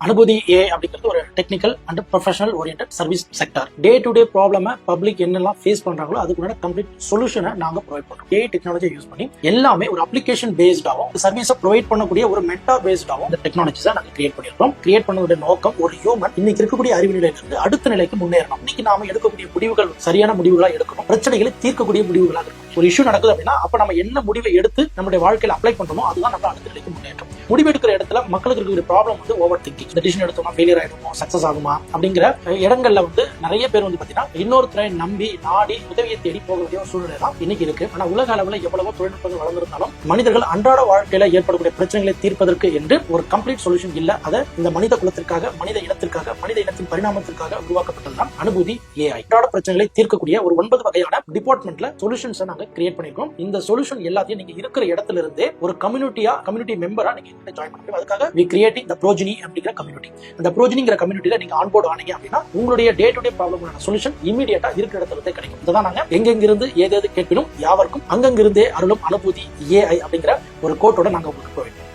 அனுபூதி ஏஐ அப்படிங்கிறது ஒரு technical and professional orient service sector. Day to day problem public என்னெல்லாம் ஃபேஸ் பண்றாங்களோ அதுக்குள்ள கம்ப்ளீட் சொல்யூஷனை நாங்க ப்ரொவைட் பண்றோம். ஏஐ டெக்னாலஜி யூஸ் பண்ணி எல்லாமே ஒரு அப்ளிகேஷன் பேஸ்டாவும் சர்வீஸை ப்ரொவைட் பண்ணக்கூடிய ஒரு மென்டார் பேஸ்டாவும் இந்த டெக்னாலஜிஸை நாங்க கிரியேட் பண்ணிருக்கோம். கிரியேட் பண்ணக்கூடிய நோக்கம் ஒரு ஹியூமன் இன்னைக்கு இருக்கக்கூடிய அறிவு நிலையிலிருந்து அடுத்த நிலைக்கு முன்னேறணும். இன்னைக்கு நாம எடுக்கக்கூடிய முடிவுகள் சரியான முடிவுகளா எடுக்கணும், பிரச்சனைகளை தீர்க்கக்கூடிய முடிவுகளா இருக்கணும். ஒரு இஷ்யூ நடக்குது அப்படின்னா அப்ப நம்ம என்ன முடிவை எடுத்து நம்மளுடைய வாழ்க்கையில அப்ளை பண்றோமோ அதுதான் நம்ம அடுத்த நிலைக்கு முன்னேற்றம். முடிவெடுக்கிற இடத்துல மக்களுக்கு இருக்கிற ப்ராப்ளம் ஓவர் திங்கிங். இந்த டிசிஷன் எடுத்தோம்னா ஃபெயிலியர் ஆயிடுமோ, சக்சஸ் ஆகுமா அப்படிங்கிற இடங்கள்ல நிறைய பேர் பாத்தீங்கன்னா இன்னொருத்தரை நம்பி நாடி உதவியை தேடி போக வேண்டிய சூழ்நிலை தான் இன்னைக்கு இருக்கு. ஆனா உலக அளவுல எவ்வளவோ தொழில்நுட்பங்கள் வளர்ந்திருந்தாலும் மனிதர்கள் அன்றாட வாழ்க்கையில ஏற்படக்கூடிய பிரச்சனைகளை தீர்ப்பதற்கு என்று ஒரு கம்ப்ளீட் சொல்யூஷன் இல்ல. அதை இந்த மனித குலத்திற்காக, மனித இனத்திற்காக, மனித இனத்தின் பரிணாமத்திற்காக உருவாக்கப்பட்டதுதான் அனுபூதி ஏஐ. அன்றாட பிரச்சனைகளை தீர்க்கக்கூடிய ஒரு 9 வகையான டிபார்ட்மெண்ட்ல சொல்யூஷன்ஸ் நாங்க கிரியேட் பண்ணிருக்கோம். இந்த சொல்யூஷன் எல்லாத்தையும் நீங்க இருக்கிற இடத்துல இருந்தே ஒரு கம்யூனிட்டி மெம்பரா நீங்க ஜாயின் பண்ணுங்க. அதுக்காக we creating the progeny அப்படிங்கிற கம்யூனிட்டி. அந்த progeny கம்யூனிட்டில நீங்க ஆன்போர்ட் ஆனீங்க அப்படின்னா உங்களுடைய டே டு டே ப்ராப்ளமான சொல்யூஷன் இமிடியேட்டா இருக்கிற இடத்துல இருந்தே கிடைக்கும். இதுதான் நாங்க எங்கெங்கிருந்து ஏதேது கேட்பினும் யாவருக்கும் அங்கங்கிருந்தே அருளும் அனுபூதி ஏஐ அப்படிங்கிற ஒரு கோட்டோட நாங்க உங்களுக்கு போயிட்டோம்.